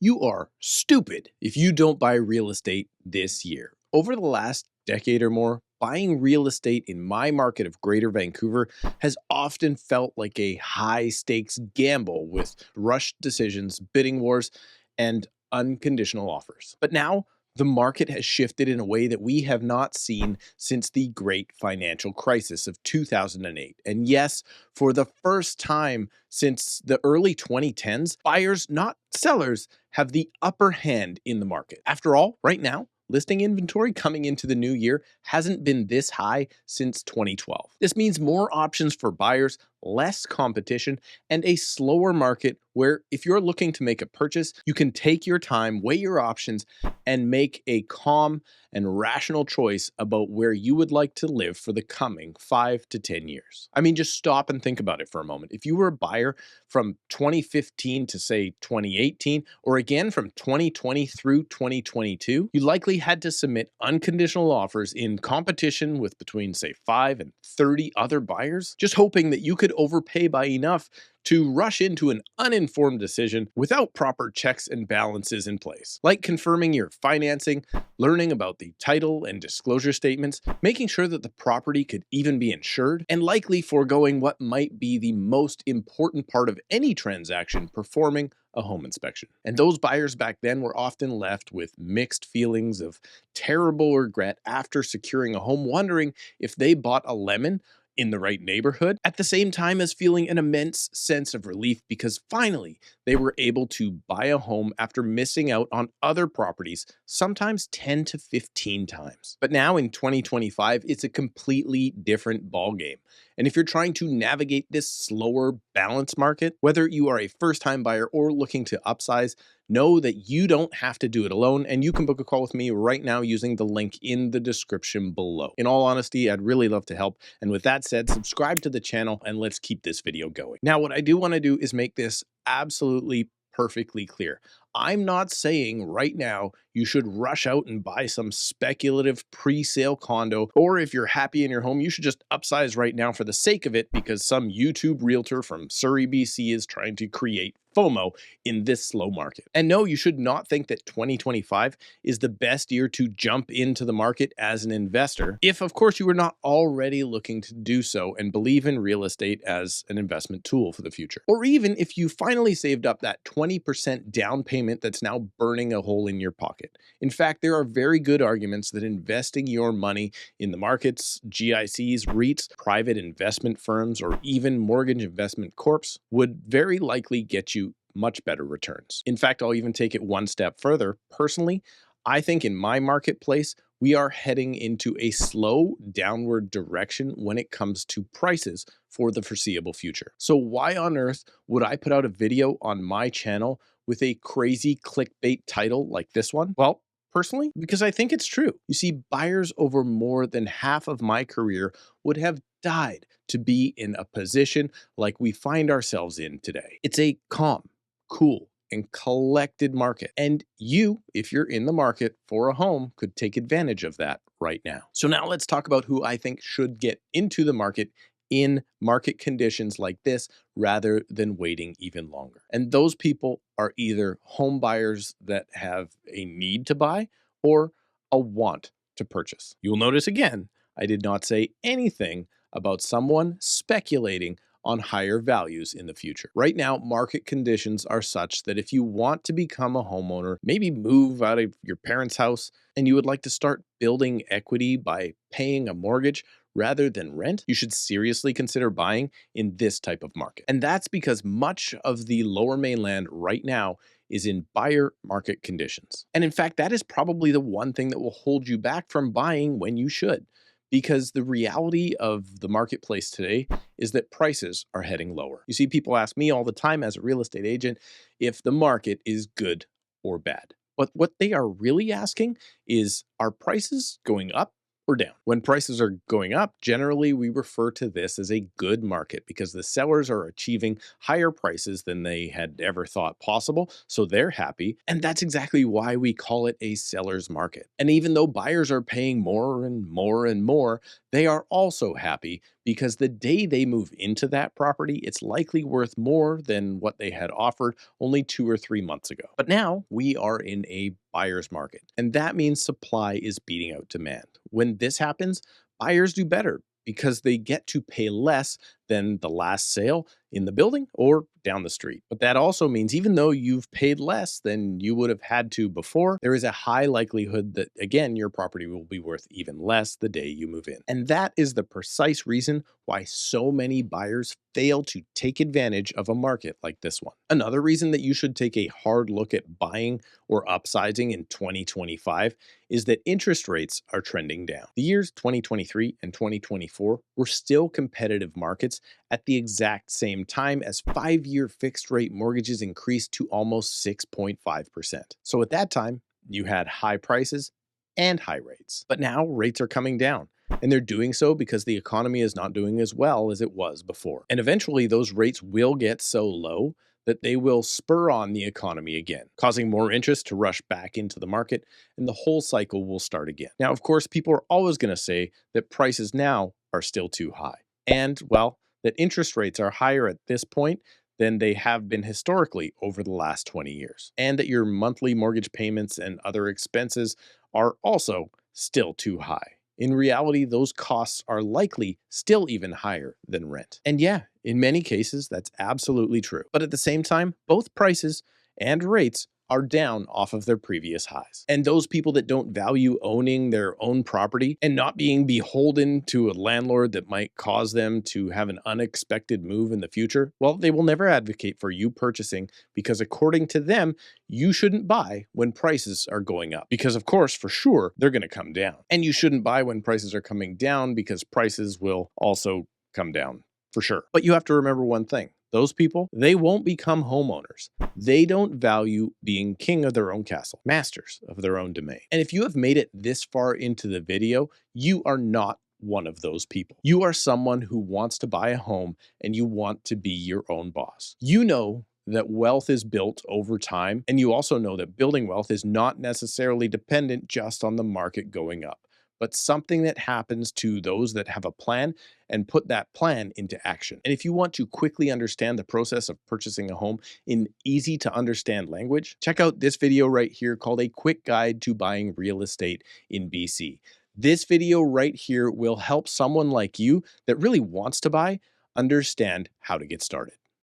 You are stupid if you don't buy real estate this year. Over the last decade or more, buying real estate in my market of Greater Vancouver has often felt like a high stakes gamble with rushed decisions, bidding wars, and unconditional offers. But now, the market has shifted in a way that we have not seen since the great financial crisis of 2008. And yes, for the first time since the early 2010s, buyers, not sellers, have the upper hand in the market. After all, right now, listing inventory coming into the new year hasn't been this high since 2012. This means more options for buyers, less competition, and a slower market where if you're looking to make a purchase, you can take your time, weigh your options, and make a calm and rational choice about where you would like to live for the coming 5 to 10 years. I mean, just stop and think about it for a moment. If you were a buyer from 2015 to say 2018, or again from 2020 through 2022, you likely had to submit unconditional offers in competition with between say 5 and 30 other buyers, just hoping that you could overpay by enough to rush into an uninformed decision without proper checks and balances in place, like confirming your financing, learning about the title and disclosure statements, making sure that the property could even be insured, and likely foregoing what might be the most important part of any transaction, performing a home inspection. And those buyers back then were often left with mixed feelings of terrible regret after securing a home, wondering if they bought a lemon in the right neighborhood, at the same time as feeling an immense sense of relief because finally they were able to buy a home after missing out on other properties, sometimes 10 to 15 times. But now in 2025, it's a completely different ballgame. And if you're trying to navigate this slower, balanced market, whether you are a first-time buyer or looking to upsize, know that you don't have to do it alone, and you can book a call with me right now using the link in the description below. In all honesty, I'd really love to help. And with that said, subscribe to the channel and let's keep this video going. Now, what I do want to do is make this absolutely perfectly clear. I'm not saying right now you should rush out and buy some speculative pre-sale condo, or if you're happy in your home, you should just upsize right now for the sake of it because some YouTube realtor from Surrey, BC is trying to create FOMO in this slow market. And no, you should not think that 2025 is the best year to jump into the market as an investor, if of course you are not already looking to do so and believe in real estate as an investment tool for the future. Or even if you finally saved up that 20% down payment that's now burning a hole in your pocket. In fact, there are very good arguments that investing your money in the markets, GICs, REITs, private investment firms, or even mortgage investment corps would very likely get you much better returns. In fact, I'll even take it one step further. Personally, I think in my marketplace, we are heading into a slow downward direction when it comes to prices for the foreseeable future. So why on earth would I put out a video on my channel with a crazy clickbait title like this one? Well, personally, because I think it's true. You see, buyers over more than half of my career would have died to be in a position like we find ourselves in today. It's a calm, cool, and collected market. And you, if you're in the market for a home, could take advantage of that right now. So now let's talk about who I think should get into the market in market conditions like this rather than waiting even longer. And those people are either home buyers that have a need to buy or a want to purchase. You'll notice again, I did not say anything about someone speculating on higher values in the future. Right now, market conditions are such that if you want to become a homeowner, maybe move out of your parents' house, and you would like to start building equity by paying a mortgage rather than rent, you should seriously consider buying in this type of market. And that's because much of the lower mainland right now is in buyer market conditions. And in fact, that is probably the one thing that will hold you back from buying when you should. Because the reality of the marketplace today is that prices are heading lower. You see, people ask me all the time as a real estate agent if the market is good or bad. But what they are really asking is, are prices going up or down. When prices are going up, generally we refer to this as a good market because the sellers are achieving higher prices than they had ever thought possible, so they're happy, and that's exactly why we call it a seller's market. And even though buyers are paying more and more and more, they are also happy because the day they move into that property, it's likely worth more than what they had offered only 2 or 3 months ago. But now we are in a buyer's market, and that means supply is beating out demand. When this happens, buyers do better because they get to pay less than the last sale in the building or down the street. But that also means even though you've paid less than you would have had to before, there is a high likelihood that, again, your property will be worth even less the day you move in. And that is the precise reason why so many buyers fail to take advantage of a market like this one. Another reason that you should take a hard look at buying or upsizing in 2025 is that interest rates are trending down. The years 2023 and 2024 were still competitive markets at the exact same time as 5-year fixed rate mortgages increased to almost 6.5%. So at that time, you had high prices and high rates. But now rates are coming down, and they're doing so because the economy is not doing as well as it was before. And eventually those rates will get so low that they will spur on the economy again, causing more interest to rush back into the market, and the whole cycle will start again. Now, of course, people are always going to say that prices now are still too high. And, well, that interest rates are higher at this point than they have been historically over the last 20 years. And that your monthly mortgage payments and other expenses are also still too high. In reality, those costs are likely still even higher than rent. And yeah, in many cases, that's absolutely true. But at the same time, both prices and rates are down off of their previous highs. And those people that don't value owning their own property and not being beholden to a landlord that might cause them to have an unexpected move in the future, well, they will never advocate for you purchasing because according to them, you shouldn't buy when prices are going up. Because of course, for sure, they're going to come down. And you shouldn't buy when prices are coming down because prices will also come down for sure. But you have to remember one thing. Those people, they won't become homeowners. They don't value being king of their own castle, masters of their own domain. And if you have made it this far into the video, you are not one of those people. You are someone who wants to buy a home and you want to be your own boss. You know that wealth is built over time, and you also know that building wealth is not necessarily dependent just on the market going up, but something that happens to those that have a plan and put that plan into action. And if you want to quickly understand the process of purchasing a home in easy to understand language, check out this video right here called A Quick Guide to Buying Real Estate in BC. This video right here will help someone like you that really wants to buy understand how to get started.